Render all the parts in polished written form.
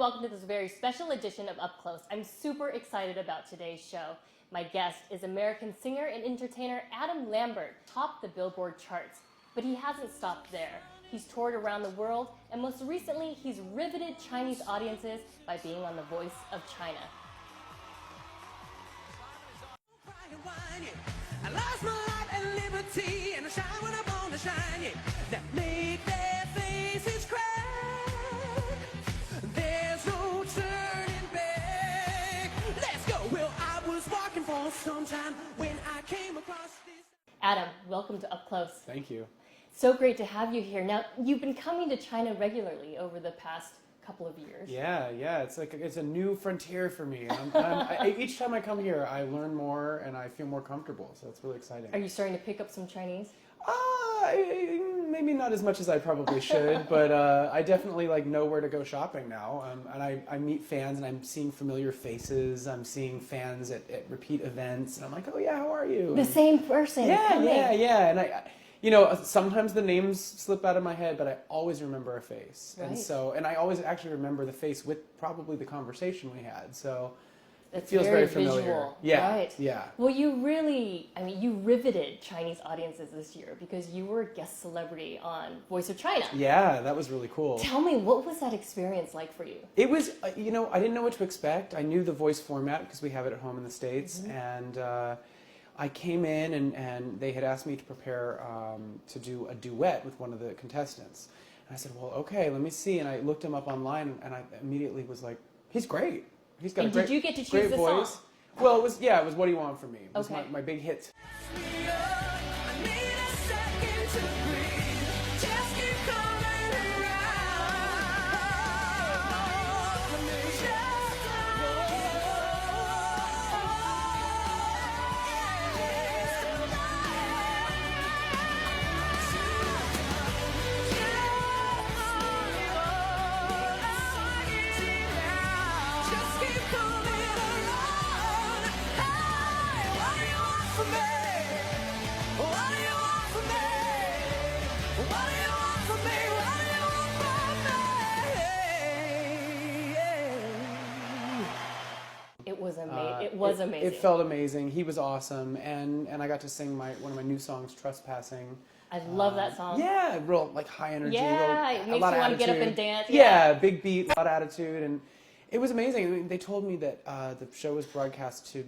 welcome to this very special edition of Up Close. I'm super excited about today's show. My guest is American singer and entertainer Adam Lambert, topped the Billboard charts. But he hasn't stopped there. He's toured around the world, and most recently, he's riveted Chinese audiences by being on The Voice of China. I lost my life and liberty, and I shine when I want to shine, yeah. That make their faces crack. There's no turning back. Let's go. Well, I was walking for some time when I came across this. Adam, welcome to Up Close. Thank you. So great to have you here. Now, you've been coming to China regularly over the past couple of years. Yeah. It's a new frontier for me. Each time I come here, I learn more and I feel more comfortable. So it's really exciting. Are you starting to pick up some Chinese? Maybe not as much as I probably should, but I definitely know where to go shopping now. And I meet fans and I'm seeing familiar faces. I'm seeing fans at repeat events, and I'm like, oh yeah, how are you? The same person. Yeah. And sometimes the names slip out of my head, but I always remember a face. Right. And I always actually remember the face with probably the conversation we had. So It's it feels very familiar. Visual. Yeah. Right. Yeah. Well, you riveted Chinese audiences this year because you were a guest celebrity on Voice of China. Yeah, that was really cool. Tell me, what was that experience like for you? It was, I didn't know what to expect. I knew the voice format because we have it at home in the States. Mm-hmm. And I came in and they had asked me to prepare to do a duet with one of the contestants. And I said, well, okay, let me see. And I looked him up online and I immediately was like, he's great. He's got a great voice. Did you get to choose the voice. song? Well, it was What Do You Want From Me? It was okay. my big hit. It was amazing. It felt amazing. He was awesome, and I got to sing one of my new songs, "Trespassing." I love that song. Yeah, real high energy. Yeah, it makes you want to get up and dance. Yeah, big beat, a lot of attitude, and it was amazing. I mean, they told me that the show was broadcast to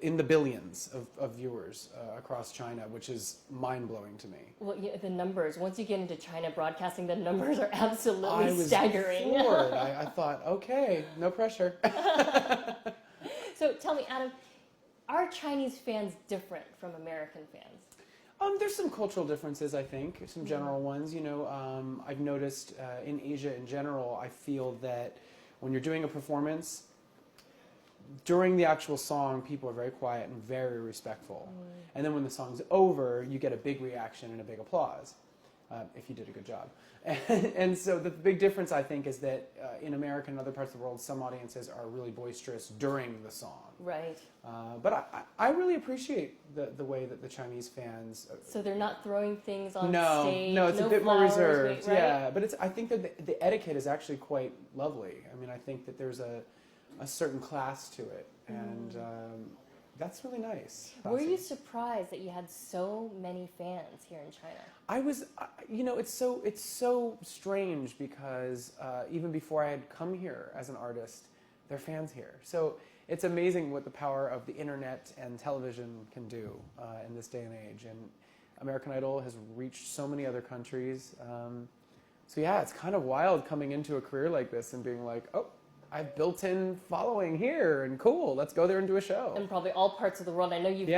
in the billions of viewers across China, which is mind-blowing to me. Well, yeah, the numbers, once you get into China broadcasting, the numbers are absolutely I was staggering. Floored. I thought, okay, no pressure. So tell me, Adam, are Chinese fans different from American fans? There's some cultural differences, I think, some general ones. I've noticed in Asia in general, I feel that when you're doing a performance, during the actual song, people are very quiet and very respectful. And then when the song's over, you get a big reaction and a big applause, if you did a good job. And so the big difference, I think, is that in America and other parts of the world, some audiences are really boisterous during the song. Right. But I really appreciate the way that the Chinese fans... So they're not throwing things on stage? No, it's a bit flowers, more reserved. right? Yeah, but I think that the etiquette is actually quite lovely. I mean, I think that there's a certain class to it, and that's really nice. Were you surprised that you had so many fans here in China? I was, it's so strange because even before I had come here as an artist, there are fans here. So it's amazing what the power of the internet and television can do in this day and age. And American Idol has reached so many other countries. So yeah, it's kind of wild coming into a career like this and being like, oh, I've built-in following here, and cool, let's go there and do a show. And probably all parts of the world. I know you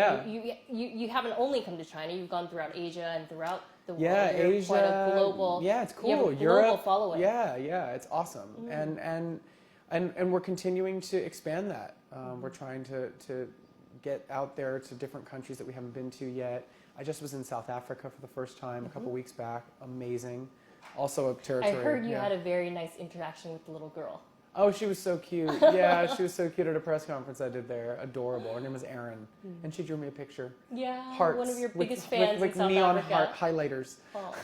haven't only come to China, you've gone throughout Asia and throughout the world. Yeah, You're Asia. Quite a global, yeah, it's cool. You have a Europe, global following. Yeah, it's awesome. And we're continuing to expand that. We're trying to get out there to different countries that we haven't been to yet. I just was in South Africa for the first time a couple weeks back. Amazing. Also a territory. I heard you had a very nice interaction with the little girl. Oh, she was so cute. Yeah, she was so cute at a press conference I did there. Adorable. Her name was Erin, and she drew me a picture. Yeah, Hearts one of your with- biggest fans with in South neon Africa. highlighters. Oh.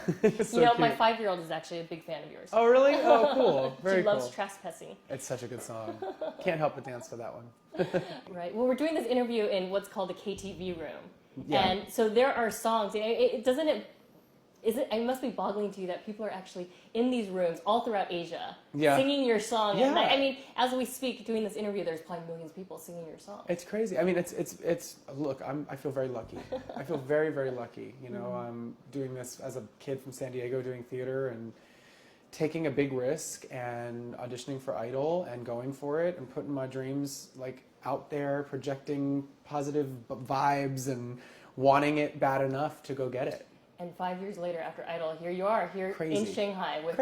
So You know, my cute. 5-year-old is actually a big fan of yours. Oh, really? Oh, cool. Very she loves cool. trespassing. It's such a good song. Can't help but dance to that one. Right. Well, we're doing this interview in what's called a KTV room, Yeah. and so there are songs. It must be boggling to you that people are actually in these rooms all throughout Asia Yeah. singing your song. Yeah. And I mean, as we speak, doing this interview, there's probably millions of people singing your song. It's crazy. I mean, it's. Look, I feel very lucky. I feel very, very lucky. You know, I'm doing this as a kid from San Diego, doing theater and taking a big risk and auditioning for Idol and going for it and putting my dreams like out there, projecting positive vibes and wanting it bad enough to go get it. And 5 years later, after Idol, here you are, here Crazy. in Shanghai with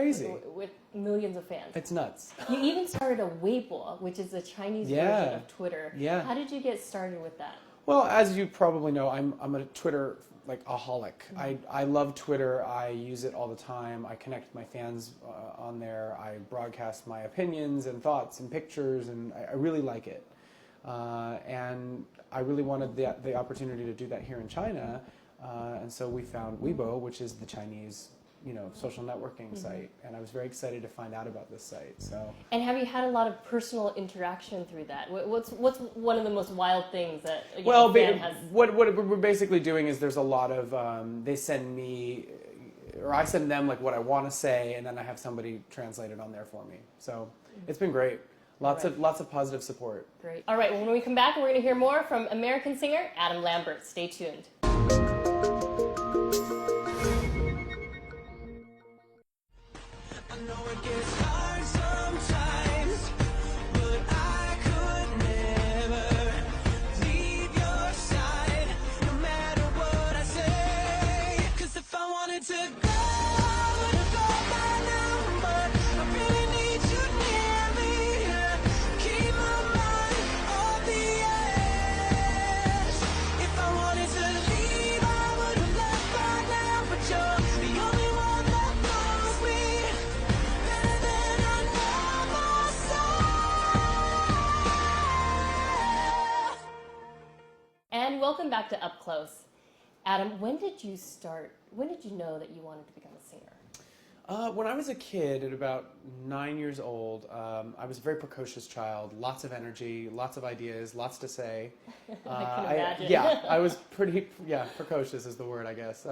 millions of fans. It's nuts. You even started a Weibo, which is a Chinese Yeah. version of Twitter. Yeah. How did you get started with that? Well, as you probably know, I'm a Twitter like aholic. I love Twitter. I use it all the time. I connect with my fans on there. I broadcast my opinions and thoughts and pictures, and I really like it. And I really wanted the opportunity to do that here in China, and so we found Weibo, which is the Chinese, social networking site, and I was very excited to find out about this site. So. And have you had a lot of personal interaction through that? What's one of the most wild things that a fan has? What we're basically doing is there's a lot of they send me, or I send them like what I want to say, and then I have somebody translate it on there for me. So it's been great. Lots of positive support. Great. All right. Well, when we come back, we're going to hear more from American singer Adam Lambert. Stay tuned. I know it gets hard sometimes, but I could never leave your side, no matter what I say. 'Cause if I wanted to go, I would've called by now, but I really need you near me to keep my mind on the edge. If I wanted to leave, I would've left by now, but you're the only one that knows me better than I know myself. And welcome back to Up Close. Adam, when did you start? When did you know that you wanted to become a singer? When I was a kid, at about 9 years old, I was a very precocious child. Lots of energy, lots of ideas, lots to say. I can imagine. Yeah, I was pretty. Yeah, precocious is the word, I guess.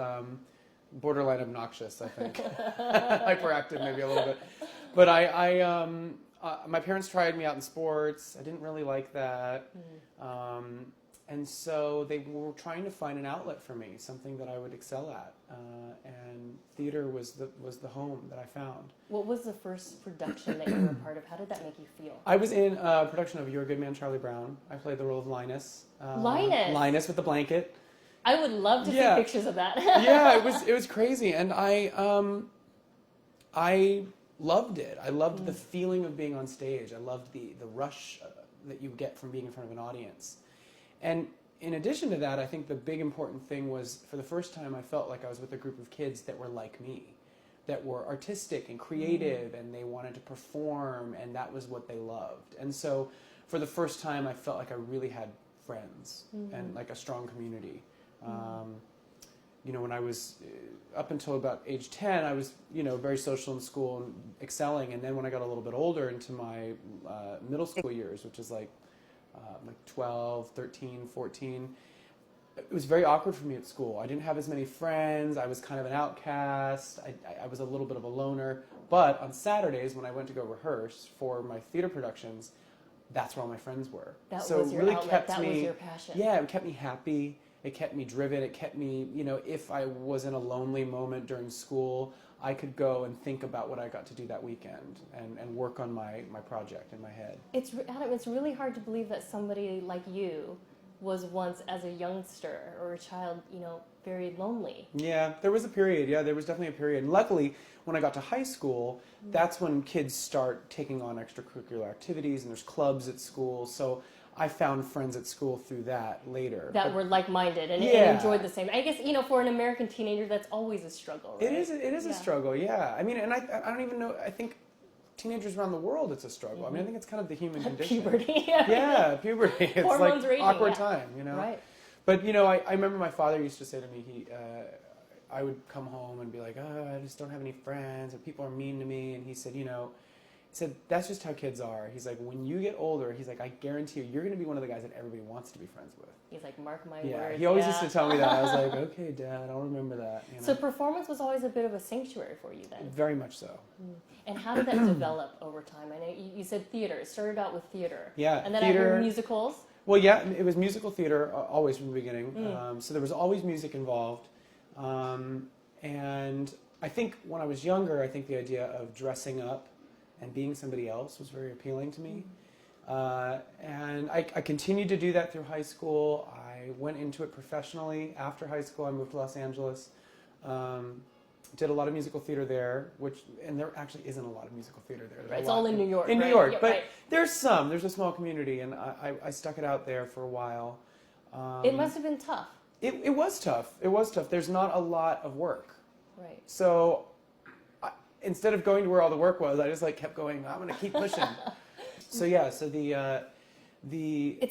Borderline obnoxious, I think. Hyperactive, maybe a little bit. But my parents tried me out in sports. I didn't really like that. And so they were trying to find an outlet for me, something that I would excel at. And theater was the home that I found. What was the first production that you were a part of? How did that make you feel? I was in a production of You're a Good Man, Charlie Brown. I played the role of Linus. Linus? Linus with the blanket. I would love to see Yeah. pictures of that. Yeah, it was crazy, and I loved it. I loved the feeling of being on stage. I loved the rush that you get from being in front of an audience. And in addition to that, I think the big important thing was, for the first time, I felt like I was with a group of kids that were like me, that were artistic and creative, and they wanted to perform, and that was what they loved. And so for the first time, I felt like I really had friends and like a strong community. When I was up until about age 10, I was, very social in school and excelling. And then when I got a little bit older, into my middle school years, which is like 12, 13, 14, it was very awkward for me at school. I didn't have as many friends. I was kind of an outcast. I was a little bit of a loner. But on Saturdays, when I went to go rehearse for my theater productions, that's where all my friends were. That so was it your really outlet. kept That me, was your passion. Yeah, it kept me happy. It kept me driven. It kept me, if I was in a lonely moment during school, I could go and think about what I got to do that weekend and work on my project in my head. Adam, it's really hard to believe that somebody like you was once, as a youngster or a child, very lonely. Yeah, there was a period. Yeah, there was definitely a period. And luckily, when I got to high school, that's when kids start taking on extracurricular activities, and there's clubs at school. So I found friends at school through that later. That were like-minded and enjoyed the same. I guess, for an American teenager, that's always a struggle, right? It is a struggle, yeah. I mean, and I don't even know, I think teenagers around the world, it's a struggle. I mean, I think it's kind of the human condition. Puberty. Yeah, puberty. It's Hormones like raging, awkward yeah. time, you know? Right. But, you know, I remember my father used to say to me, I would come home and be like, oh, I just don't have any friends, or people are mean to me. And he said, you know, that's just how kids are. He's like, when you get older, he's like, I guarantee you're going to be one of the guys that everybody wants to be friends with. He's like, mark my Yeah, words. he always used to tell me that. I was like, okay, Dad, I'll remember that. You know? So performance was always a bit of a sanctuary for you then. Very much so. And how did that develop over time? I know you said theater. It started out with theater. Yeah, And then theater. I heard musicals. Well, yeah, it was musical theater always from the beginning. So there was always music involved. And I think when I was younger, I think the idea of dressing up and being somebody else was very appealing to me. And I continued to do that through high school. I went into it professionally. After high school, I moved to Los Angeles. Did a lot of musical theater there, and there actually isn't a lot of musical theater there. Right, it's all in New York. In right? New York, Yeah, but right. there's a small community, and I stuck it out there for a while. It must have been tough. It was tough. It was tough. There's not a lot of work. Right. So instead of going to where all the work was, I just like kept going, I'm going to keep pushing. So It's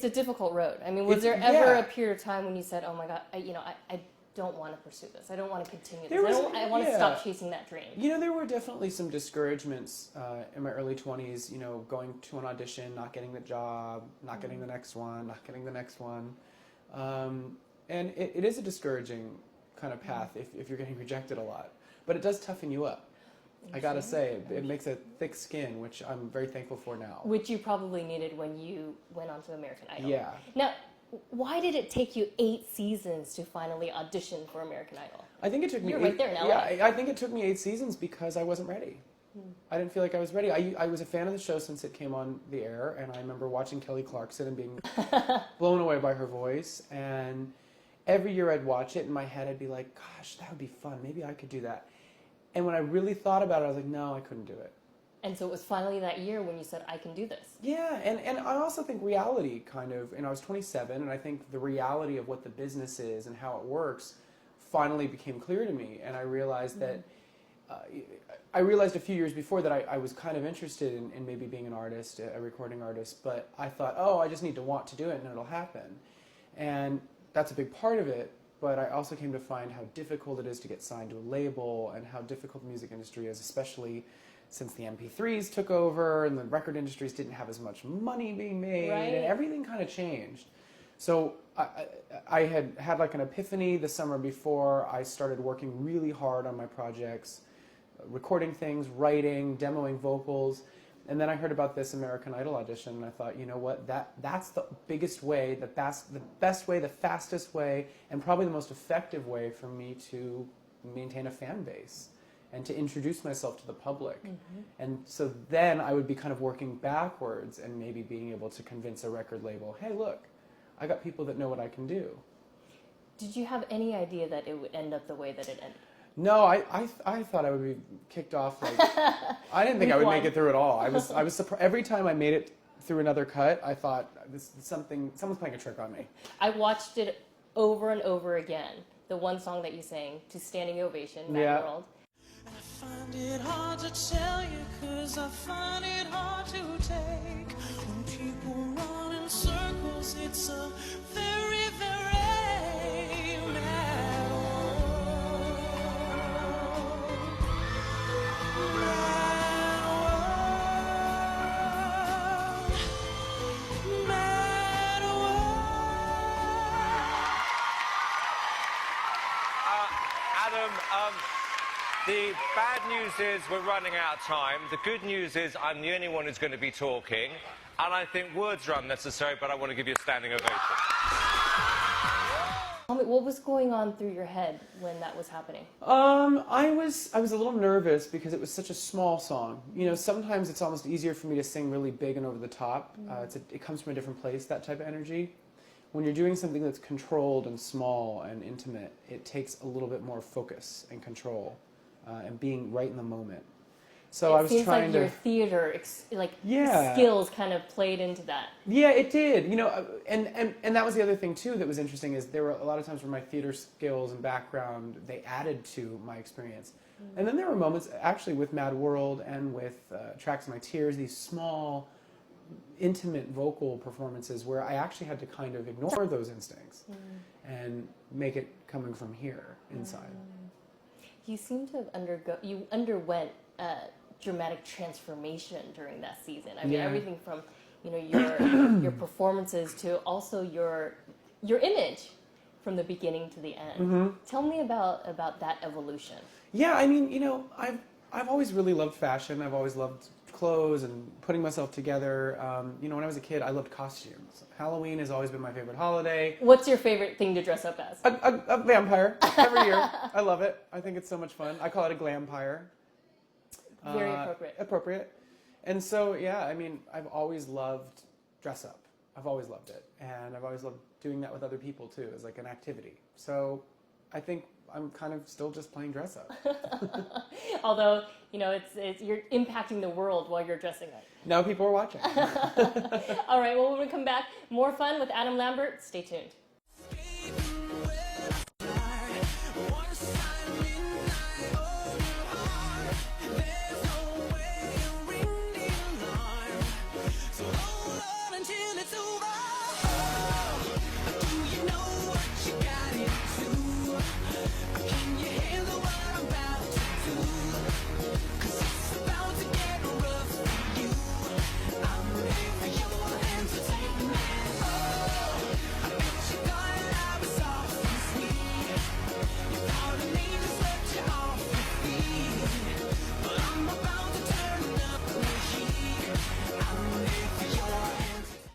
a difficult road. I mean, was there ever a period of time when you said, oh my God, I don't want to pursue this. I don't want to continue this. I want to stop chasing that dream. You know, there were definitely some discouragements in my early 20s, you know, going to an audition, not getting the job, not getting the next one, not getting the next one. And it is a discouraging kind of path if you're getting rejected a lot. But it does toughen you up. I gotta say, it makes a thick skin, which I'm very thankful for now. Which you probably needed when you went on to American Idol. Yeah. Now, why did it take you 8 seasons to finally audition for American Idol? I think it took me. You're right there in LA. Yeah, I think it took me 8 seasons because I wasn't ready. I didn't feel like I was ready. I was a fan of the show since it came on the air, and I remember watching Kelly Clarkson and being blown away by her voice. And every year I'd watch it, in my head I'd be like, gosh, that would be fun. Maybe I could do that. And when I really thought about it, I was like, no, I couldn't do it. And so it was finally that year when you said, I can do this. Yeah, and I also think reality kind of, I was 27, and I think the reality of what the business is and how it works finally became clear to me. And I realized that, I realized a few years before that I was kind of interested in maybe being an artist, a recording artist, but I thought, oh, I just need to want to do it and it'll happen. And that's a big part of it. But I also came to find how difficult it is to get signed to a label and how difficult the music industry is, especially since the MP3s took over and the record industries didn't have as much money being made, Right. and everything kind of changed. So I had like an epiphany the summer before. I started working really hard on my projects, recording things, writing, demoing vocals. And then I heard about this American Idol audition, and I thought, you know what, that's the biggest way, the best way, the fastest way, and probably the most effective way for me to maintain a fan base and to introduce myself to the public. And so then I would be kind of working backwards and maybe being able to convince a record label, hey, look, I got people that know what I can do. Did you have any idea that it would end up the way that it ended? No, I thought I would be kicked off. Like, I didn't think I would make it through at all. I was surprised. Every time I made it through another cut, I thought someone's playing a trick on me. I watched it over and over again. The one song that you sang to standing ovation, Mad World. I find it hard to tell you, 'cause I find it hard to take. When people run in circles, it's a very, very mad world. Mad world. Mad world. Adam, the bad news is we're running out of time. The good news is I'm the only one who's going to be talking. And I think words are unnecessary, but I want to give you a standing ovation. Tell me, what was going on through your head when that was happening? I was a little nervous because it was such a small song. You know, sometimes it's almost easier for me to sing really big and over the top. It comes from a different place, that type of energy. When you're doing something that's controlled and small and intimate, it takes a little bit more focus and control and being right in the moment. So I was seems trying like to. your theater Yeah. skills kind of played into that. Yeah, it did. You know, and that was the other thing too that was interesting is there were a lot of times where my theater skills and background they added to my experience, and then there were moments actually with Mad World and with Tracks of My Tears, these small, intimate vocal performances where I actually had to kind of ignore those instincts and make it coming from here inside. You seem to have underwent dramatic transformation during that season. I mean, Yeah. everything from your performances to also your image from the beginning to the end. Tell me about that evolution. Yeah, I mean, you know, I've always really loved fashion. I've always loved clothes and putting myself together. You know, when I was a kid, I loved costumes. Halloween has always been my favorite holiday. What's your favorite thing to dress up as? A vampire every year. I love it. I think it's so much fun. I call it a glampire. Very appropriate. Appropriate. And so, yeah, I mean, I've always loved dress up. I've always loved it. And I've always loved doing that with other people, too, as like an activity. So I think I'm kind of still just playing dress up. Although, you know, it's you're impacting the world while you're dressing up. Now people are watching. All right, well, when we come back, more fun with Adam Lambert. Stay tuned.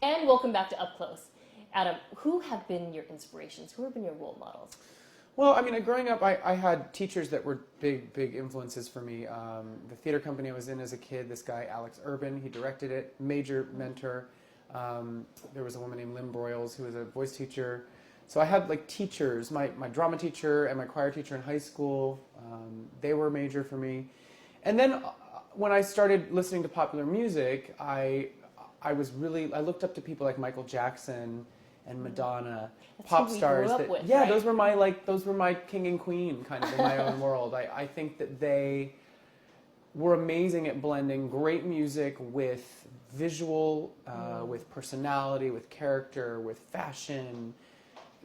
And welcome back to Up Close. Adam, who have been your inspirations? Who have been your role models? Well, I mean, growing up, I had teachers that were big influences for me. The theater company I was in as a kid, this guy, Alex Urban, he directed it, major mentor. There was a woman named Lynn Broyles who was a voice teacher. So I had like teachers, my drama teacher and my choir teacher in high school, they were major for me. And then when I started listening to popular music, I looked up to people like Michael Jackson and Madonna, That's pop who we stars. grew up That, with, yeah, right? those were my king and queen kind of in my own world. I think that they were amazing at blending great music with visual, with personality, with character, with fashion,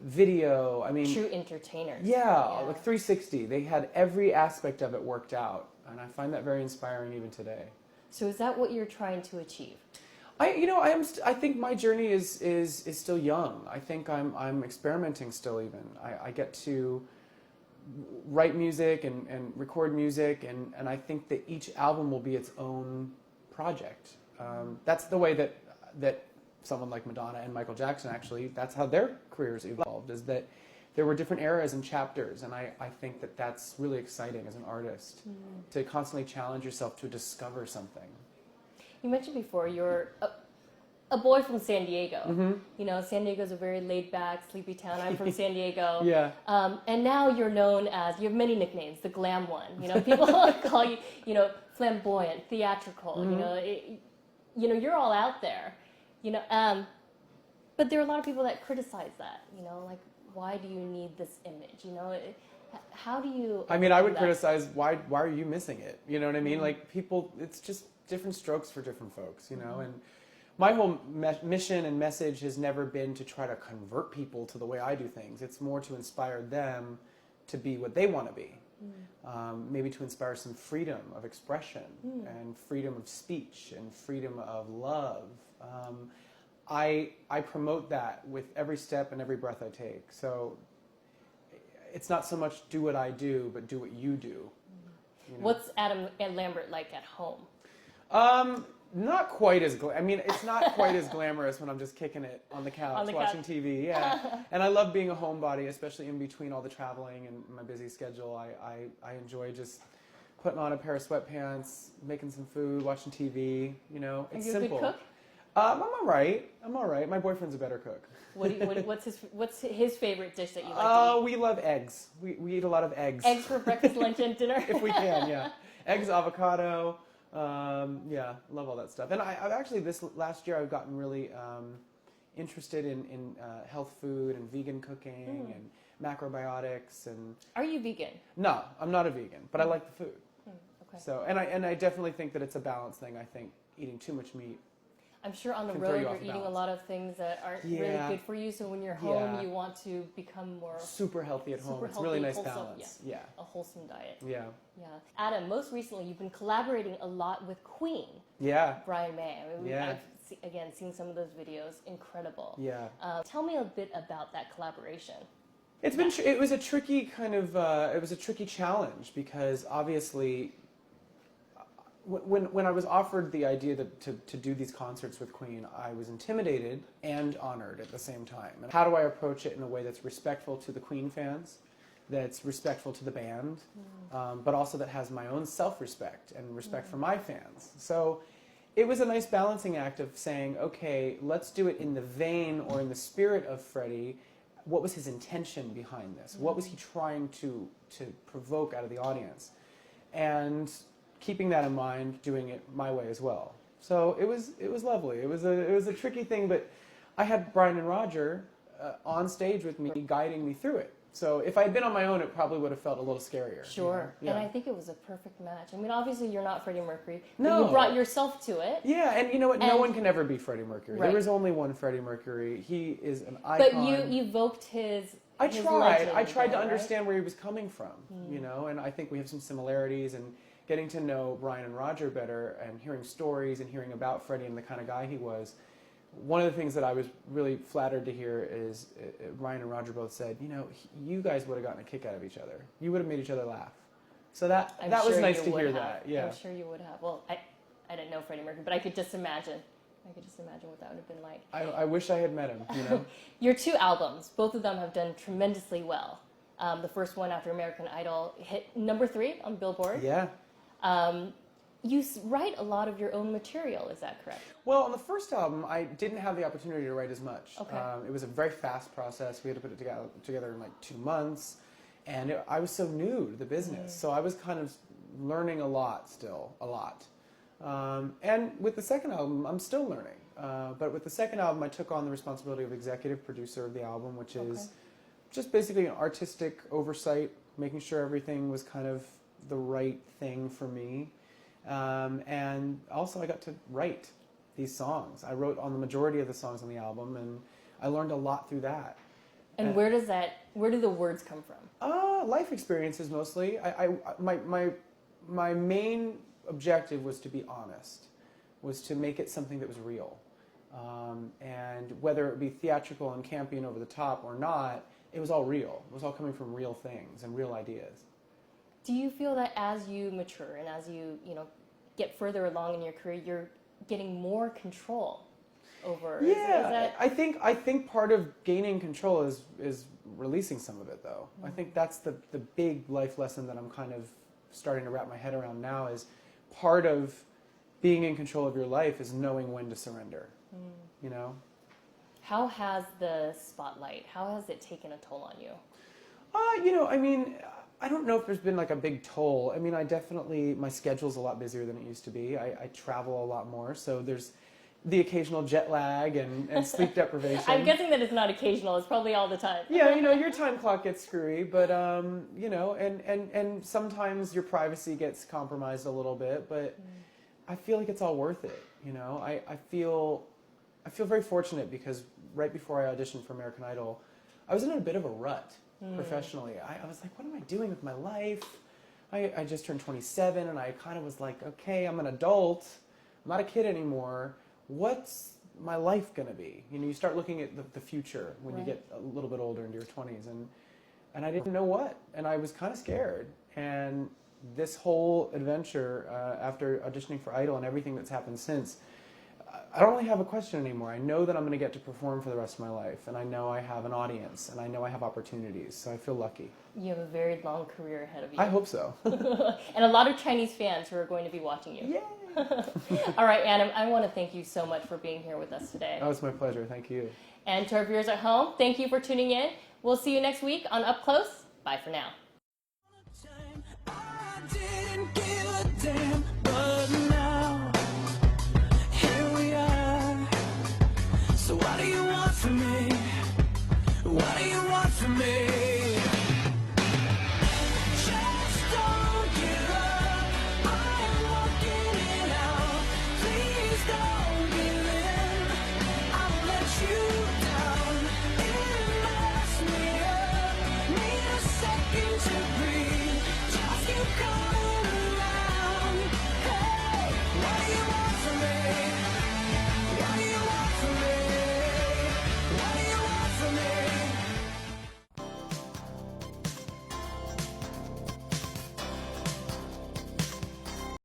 video. I mean, True entertainers. yeah, like 360. They had every aspect of it worked out, and I find that very inspiring even today. So is that what you're trying to achieve? I think my journey is still young. I think I'm experimenting still even. I get to write music and record music, and I think that each album will be its own project. That's the way that someone like Madonna and Michael Jackson actually, that's how their careers evolved, is that there were different eras and chapters, and I think that that's really exciting as an artist, to constantly challenge yourself to discover something. You mentioned before you're a boy from San Diego. You know, San Diego's a very laid-back, sleepy town. I'm from San Diego. Yeah. And now you're known as, you have many nicknames, the glam one. You know, people call you, you know, flamboyant, theatrical. You know, you're all out there. You know, but there are a lot of people that criticize that. You know, like, why do you need this image? You know, how do you? I mean, I would that? criticize why are you missing it? You know what I mean? Like people, it's just different strokes for different folks, you know. And my whole mission and message has never been to try to convert people to the way I do things. It's more to inspire them to be what they want to be. Maybe to inspire some freedom of expression and freedom of speech and freedom of love. I promote that with every step and every breath I take. So it's not so much do what I do, but do what you do. You know? What's Adam and Lambert like at home? Not quite as I mean, it's not quite as glamorous when I'm just kicking it on the couch watching TV. Yeah, and I love being a homebody, especially in between all the traveling and my busy schedule. I enjoy just putting on a pair of sweatpants, making some food, watching TV. You know, it's Are you simple. a good cook? I'm all right. My boyfriend's a better cook. What's his favorite dish that you like to eat? We love eggs. We eat a lot of eggs. Eggs for breakfast, lunch, and dinner. If we can, yeah. Eggs, avocado, Yeah, love all that stuff. And I've actually, this last year, I've gotten really interested in health food and vegan cooking and macrobiotics and... Are you vegan? No, I'm not a vegan, but I like the food. Okay. So, and I definitely think that it's a balance thing. I think eating too much meat... I'm sure on the can throw road you you're off eating a balance. lot of things that aren't really Yeah. good for you. So when you're home, Yeah. you want to become more Super healthy at home. super It's a really healthy, nice wholesome, balance. Yeah. a wholesome diet. Yeah. Yeah. Adam, most recently you've been collaborating a lot with Queen, Yeah. Brian May. I mean, Yeah. I've again seen some of those videos. Incredible. Yeah. Tell me a bit about that collaboration. It's been. It was a tricky kind of. It was a tricky challenge because obviously, when I was offered the idea to do these concerts with Queen, I was intimidated and honored at the same time. And how do I approach it in a way that's respectful to the Queen fans, that's respectful to the band, but also that has my own self-respect and respect for my fans? So it was a nice balancing act of saying, okay, let's do it in the vein or in the spirit of Freddie. What was his intention behind this? What was he trying to provoke out of the audience? And keeping that in mind, doing it my way as well. So it was lovely. It was a tricky thing, but I had Brian and Roger on stage with me, guiding me through it. So if I had been on my own, it probably would have felt a little scarier. Sure. You know? And I think it was a perfect match. I mean, obviously you're not Freddie Mercury, but No. you brought yourself to it. Yeah, and you know what? No And- one can ever be Freddie Mercury. Right. There is only one Freddie Mercury. He is an icon. But you evoked his I his tried. legend I tried to there, right? understand where he was coming from, you know, and I think we have some similarities. And getting to know Brian and Roger better, and hearing stories and hearing about Freddie and the kind of guy he was. One of the things that I was really flattered to hear is Brian and Roger both said, you know, you guys would have gotten a kick out of each other. You would have made each other laugh. So that I'm was sure nice you to would hear have. that. Yeah. I'm sure you would have. Well, I didn't know Freddie Mercury, but I could just imagine. I could just imagine what that would have been like. I wish I had met him, you know. Your two albums, both of them have done tremendously well. The first one, after American Idol, hit number 3 on Billboard. Yeah. You write a lot of your own material, is that correct? Well, on the first album, I didn't have the opportunity to write as much. Okay. It was a very fast process. We had to put it together in like 2 months. And I was so new to the business. So I was kind of learning a lot still, a lot. And with the second album, I'm still learning. But with the second album, I took on the responsibility of executive producer of the album, which is just basically an artistic oversight, making sure everything was kind of the right thing for me. And also I got to write these songs. I wrote on the majority of the songs on the album, and I learned a lot through that. And where do the words come from? Life experiences mostly. My main objective was to be honest, was to make it something that was real. And whether it be theatrical and campy and over the top or not, it was all real. It was all coming from real things and real ideas. Do you feel that as you mature and as you get further along in your career, you're getting more control over? Yeah, I think part of gaining control is releasing some of it, though. I think that's the big life lesson that I'm kind of starting to wrap my head around now. Is part of being in control of your life is knowing when to surrender. You know. How has the spotlight? How has it taken a toll on you? I mean, I don't know if there's been like a big toll. I mean, my schedule's a lot busier than it used to be. I travel a lot more, so there's the occasional jet lag and sleep deprivation. I'm guessing that it's not occasional. It's probably all the time. Yeah, your time clock gets screwy, but and sometimes your privacy gets compromised a little bit, but I feel like it's all worth it. I feel very fortunate because right before I auditioned for American Idol, I was in a bit of a rut professionally. I was like, what am I doing with my life? I just turned 27, and I kind of was like, okay, I'm an adult. I'm not a kid anymore. What's my life going to be? You start looking at the future when you get a little bit older into your 20s, and I didn't know what, and I was kind of scared. And this whole adventure, after auditioning for Idol and everything that's happened since, I don't really have a question anymore. I know that I'm going to get to perform for the rest of my life, and I know I have an audience, and I know I have opportunities, so I feel lucky. You have a very long career ahead of you. I hope so. And a lot of Chinese fans who are going to be watching you. Yay! All right, Adam, I want to thank you so much for being here with us today. Oh, it's my pleasure. Thank you. And to our viewers at home, thank you for tuning in. We'll see you next week on Up Close. Bye for now.